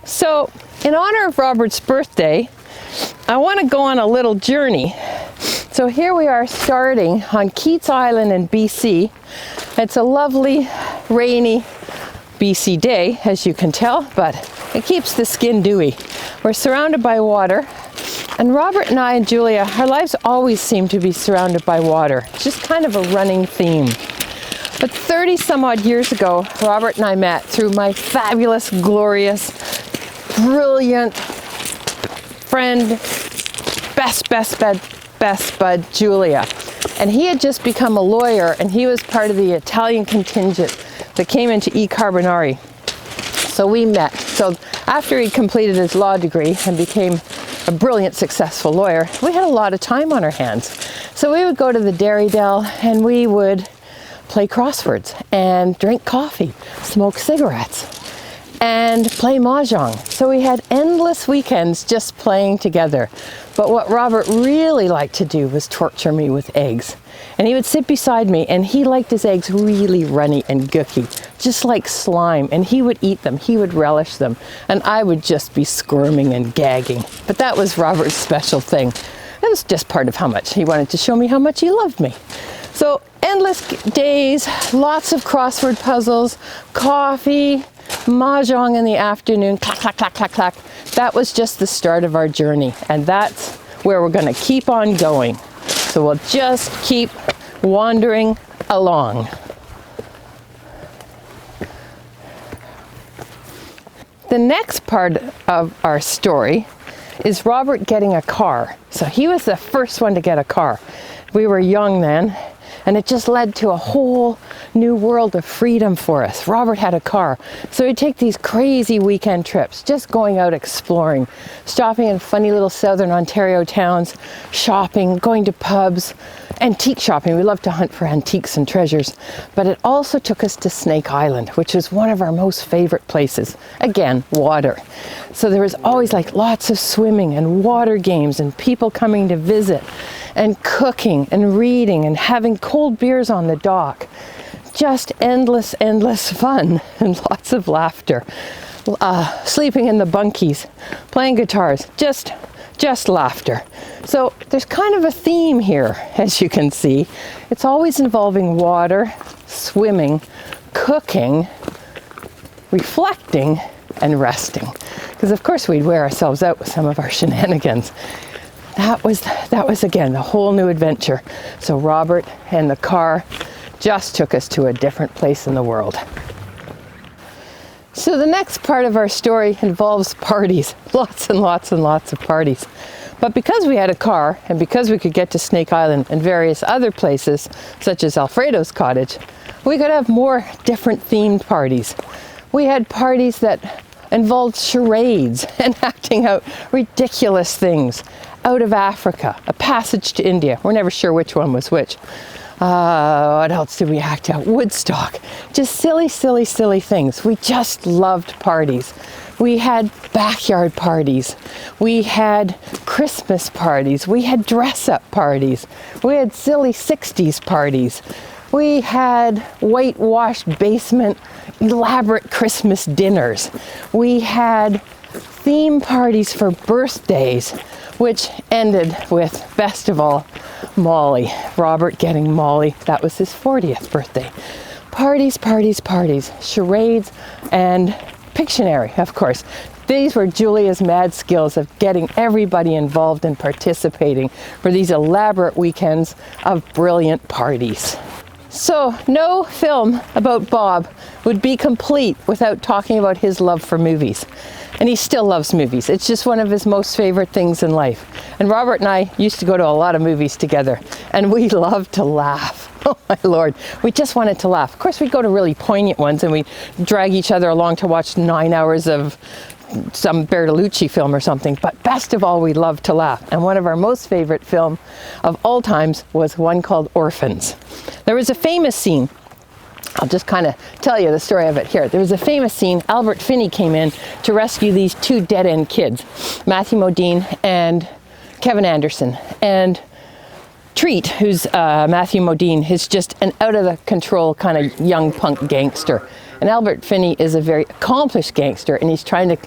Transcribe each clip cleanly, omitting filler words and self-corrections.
So, in honor of Robert's birthday, I want to go on a little journey. So here we are starting on Keats Island in BC. It's a lovely, rainy BC day, as you can tell, but it keeps the skin dewy. We're surrounded by water, and Robert and I and Julia, our lives always seem to be surrounded by water. It's just kind of a running theme. But 30 some odd years ago, Robert and I met through my fabulous, glorious, brilliant friend, best bud, Julia. And he had just become a lawyer, and he was part of the Italian contingent that came into E Carbonari. So we met. So after he completed his law degree and became a brilliant, successful lawyer, we had a lot of time on our hands. So we would go to the Dairy Dell and we would play crosswords and drink coffee, smoke cigarettes, and play mahjong. So we had endless weekends just playing together. But what Robert really liked to do was torture me with eggs. And he would sit beside me, and he liked his eggs really runny and gooky, just like slime. And he would eat them, he would relish them, and I would just be squirming and gagging. But that was Robert's special thing. It was just part of how much he wanted to show me how much he loved me. So endless days, lots of crossword puzzles, coffee, mahjong in the afternoon, clack, clack, clack, clack, clack. That was just the start of our journey, and that's where we're going to keep on going. So we'll just keep wandering along. The next part of our story is Robert getting a car. So he was the first one to get a car. We were young then, and it just led to a whole new world of freedom for us. Robert had a car, so he'd take these crazy weekend trips, just going out exploring, stopping in funny little southern Ontario towns, shopping, going to pubs, antique shopping. We loved to hunt for antiques and treasures. But it also took us to Snake Island, which is one of our most favorite places. Again, water. So there was always like lots of swimming and water games and people coming to visit and cooking and reading and having cold beers on the dock. Just endless fun and lots of laughter. Sleeping in the bunkies, playing guitars, just laughter. So there's kind of a theme here, as you can see. It's always involving water, swimming, cooking, reflecting, and resting. Because of course we'd wear ourselves out with some of our shenanigans. That was again a whole new adventure. So Robert and the car just took us to a different place in the world. So the next part of our story involves parties, lots and lots of parties. But because we had a car, and because we could get to Snake Island and various other places, such as Alfredo's cottage, we could have more different themed parties. We had parties that involved charades and acting out ridiculous things. Out of Africa, a passage to India. We're never sure which one was which. What else did we act out? Woodstock. Just silly things. We just loved parties. We had backyard parties. We had Christmas parties. We had dress-up parties. We had silly 60s parties. We had whitewashed basement, elaborate Christmas dinners. We had theme parties for birthdays, which ended with, best of all, Molly. Robert getting Molly. That was his 40th birthday. Parties, charades, and Pictionary, of course. These were Julia's mad skills of getting everybody involved and participating for these elaborate weekends of brilliant parties. So no film about Bob would be complete without talking about his love for movies. And he still loves movies. It's just one of his most favorite things in life. And Robert and I used to go to a lot of movies together, and we loved to laugh. Oh my Lord, we just wanted to laugh. Of course, we'd go to really poignant ones, and we'd drag each other along to watch 9 hours of some Bertolucci film or something, but best of all, we loved to laugh. And one of our most favorite film of all times was one called Orphans. There was a famous scene. I'll just kind of tell you the story of it here. There was a famous scene. Albert Finney came in to rescue these two dead-end kids, Matthew Modine and Kevin Anderson. And Treat, who's Matthew Modine, is just an out-of-the-control kind of young punk gangster. And Albert Finney is a very accomplished gangster, and he's trying to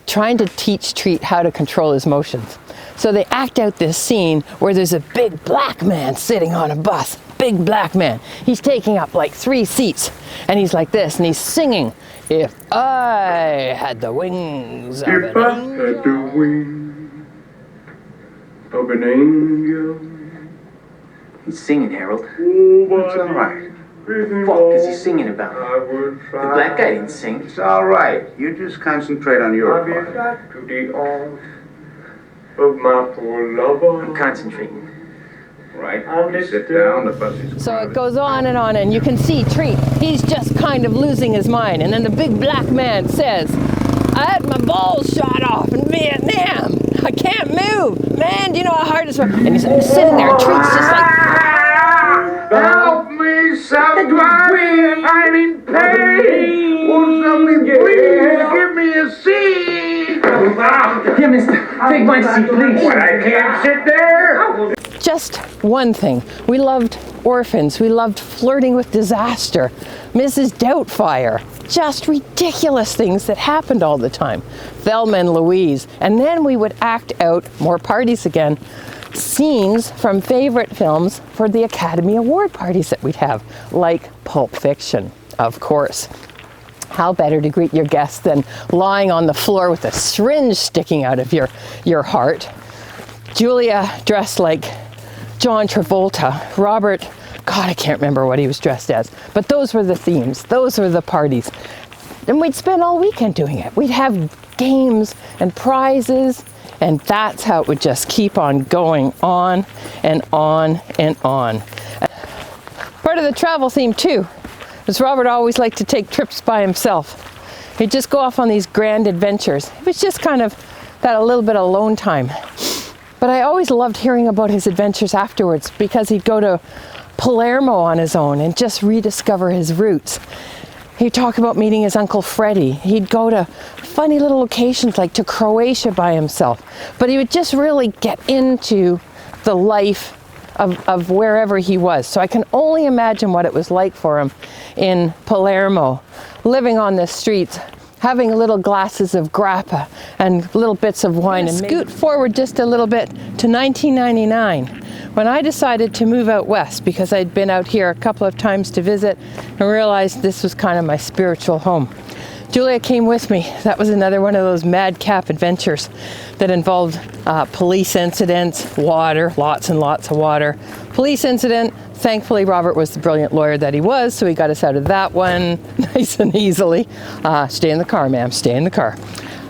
trying to teach Treat how to control his motions. So they act out this scene where there's a big black man sitting on a bus. Big black man. He's taking up like 3 seats. And he's like this, and he's singing, "If I had the wings of an angel." If I had the wings of an angel. He's singing, Harold. Oh, It's all right. Fuck is he singing about? The black guy didn't sing. It's all right. You just concentrate on your part. Back to the arms of my poor lover. I'm concentrating. Right. You sit down. The bus is So it goes on, and you can see Treat. He's just kind of losing his mind. And then the big black man says, "I had my balls shot off in Vietnam. I can't move. Man, do you know how hard it's?" And he's sitting there, and Treat's just like, Help me, somebody! I'm in pain! Won't somebody please give me a seat? Here, mister. Take my seat, please. But I can't sit there! just one thing. We loved Orphans. We loved Flirting with Disaster, Mrs. Doubtfire. Just ridiculous things that happened all the time. Thelma and Louise. And then we would act out, more parties again, scenes from favorite films for the Academy Award parties that we'd have, like Pulp Fiction, of course. How better to greet your guests than lying on the floor with a syringe sticking out of your heart. Julia dressed like John Travolta. Robert, God, I can't remember what he was dressed as. But those were the themes. Those were the parties. And we'd spend all weekend doing it. We'd have games and prizes, and that's how it would just keep on going on and on and on. Part of the travel theme too, was Robert always liked to take trips by himself. He'd just go off on these grand adventures. It was just kind of that a little bit of alone time. But I always loved hearing about his adventures afterwards, because he'd go to Palermo on his own and just rediscover his roots. He'd talk about meeting his Uncle Freddie. He'd go to funny little locations like to Croatia by himself. But he would just really get into the life of wherever he was. So I can only imagine what it was like for him in Palermo, living on the streets, having little glasses of grappa and little bits of wine. And scoot forward just a little bit to 1999, when I decided to move out west, because I'd been out here a couple of times to visit and realized this was kind of my spiritual home. Julia came with me. That was another one of those madcap adventures that involved police incidents, water, lots and lots of water. Police incident, thankfully Robert was the brilliant lawyer that he was, so he got us out of that one nice and easily. Stay in the car, ma'am, stay in the car.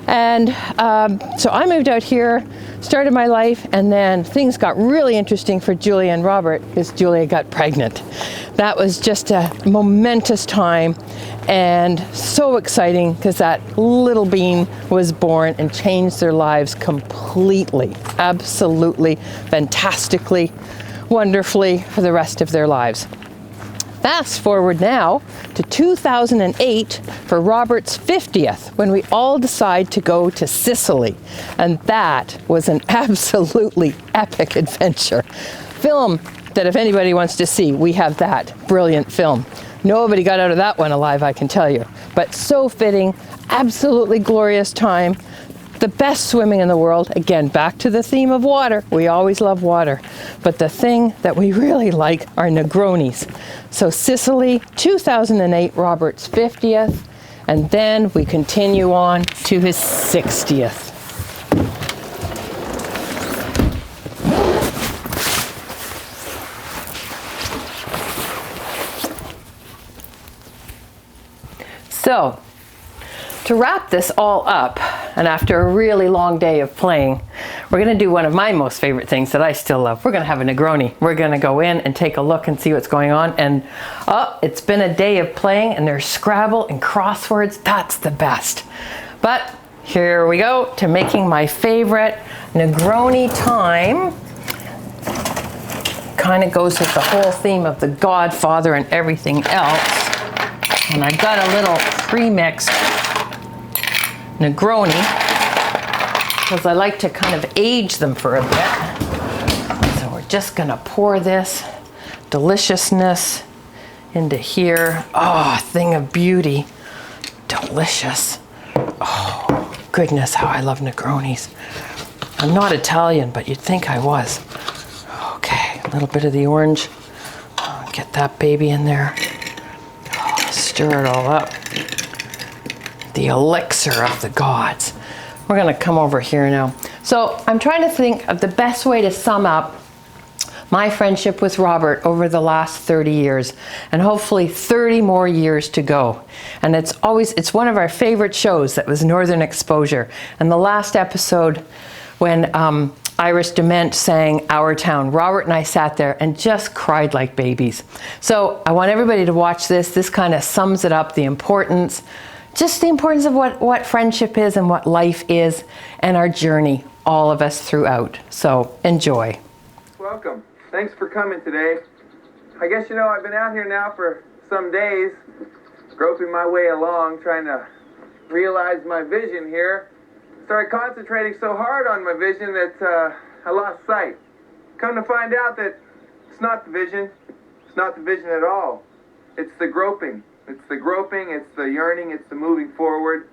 And so I moved out here, started my life, and then things got really interesting for Julia and Robert because Julia got pregnant. That was just a momentous time and so exciting, because that little being was born and changed their lives completely, absolutely, fantastically, wonderfully for the rest of their lives. Fast forward now to 2008 for Robert's 50th, when we all decide to go to Sicily. And that was an absolutely epic adventure. Film that if anybody wants to see, we have that brilliant film. Nobody got out of that one alive, I can tell you. But so fitting, absolutely glorious time. The best swimming in the world. Again, back to the theme of water. We always love water. But the thing that we really like are Negronis. So Sicily, 2008, Robert's 50th. And then we continue on to his 60th. So, to wrap this all up, and after a really long day of playing, we're going to do one of my most favorite things that I still love. We're going to have a Negroni. We're going to go in and take a look and see what's going on. And it's been a day of playing, and there's Scrabble and crosswords. That's the best. But here we go to making my favorite Negroni time. Kind of goes with the whole theme of The Godfather and everything else. And I've got a little pre-mixed Negroni, because I like to kind of age them for a bit. So we're just gonna pour this deliciousness into here. Oh, a thing of beauty. Delicious. Oh. goodness, how I love Negronis. I'm not Italian, but you'd think I was. Okay, a little bit of the orange. Get that baby in there. Stir it all up. The elixir of the gods. We're gonna come over here now. So I'm trying to think of the best way to sum up my friendship with Robert over the last 30 years, and hopefully 30 more years to go. And it's one of our favorite shows, that was Northern Exposure. And the last episode, when Iris Dement sang Our Town, Robert and I sat there and just cried like babies. So I want everybody to watch this. This kind of sums it up, the importance of what friendship is and what life is, and our journey, all of us throughout. So enjoy. Welcome. Thanks for coming today. I guess you know I've been out here now for some days, groping my way along, trying to realize my vision here. Started concentrating so hard on my vision that I lost sight. Come to find out that it's not the vision. It's not the vision at all. It's the groping. It's the groping, it's the yearning, it's the moving forward.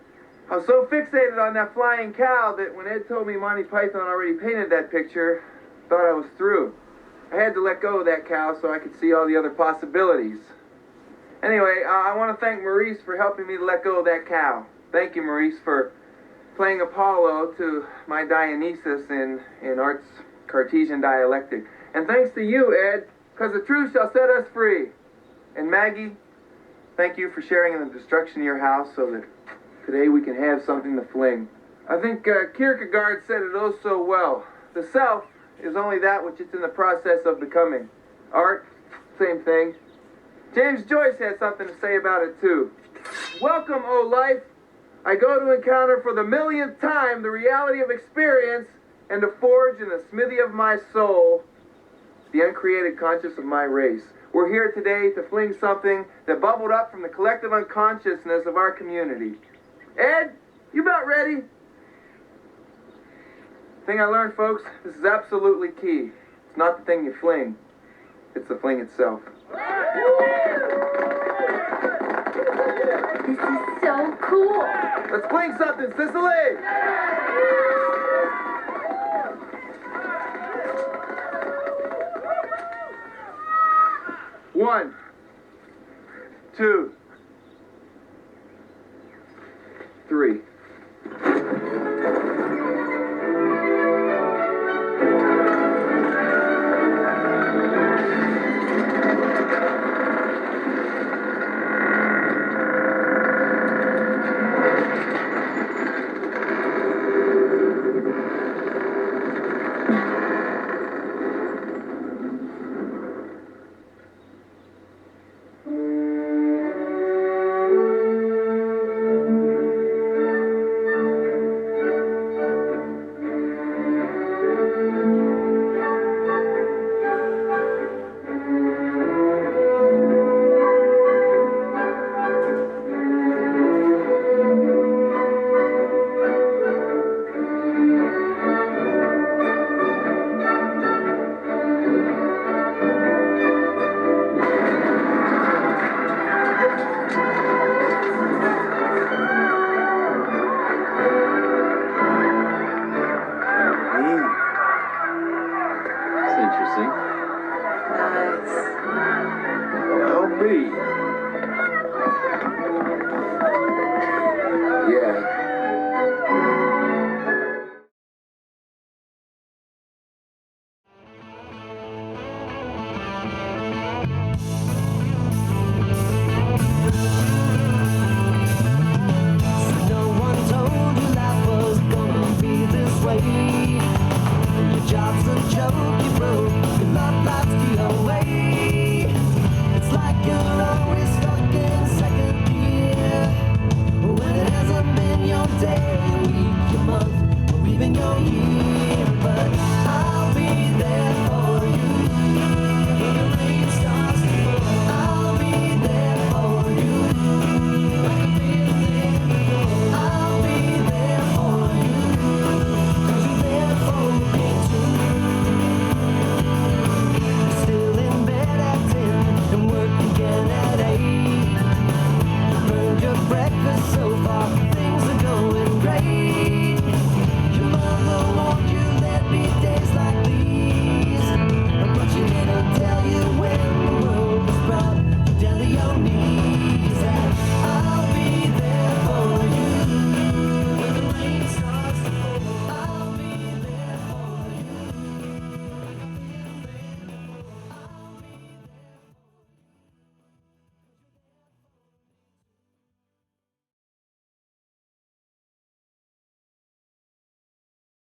I was so fixated on that flying cow that when Ed told me Monty Python already painted that picture, I thought I was through. I had to let go of that cow so I could see all the other possibilities. Anyway, I want to thank Maurice for helping me to let go of that cow. Thank you, Maurice, for playing Apollo to my Dionysus in art's Cartesian dialectic. And thanks to you, Ed, because the truth shall set us free. And Maggie, thank you for sharing in the destruction of your house so that today we can have something to fling. I think Kierkegaard said it oh so well. The self is only that which it's in the process of becoming. Art, same thing. James Joyce had something to say about it too. Welcome, O life. I go to encounter for the millionth time the reality of experience and to forge in the smithy of my soul the uncreated conscious of my race. We're here today to fling something that bubbled up from the collective unconsciousness of our community. Ed, you about ready? Thing I learned, folks, this is absolutely key. It's not the thing you fling, it's the fling itself. This is so cool. Let's fling something, Cicely! One, two, three.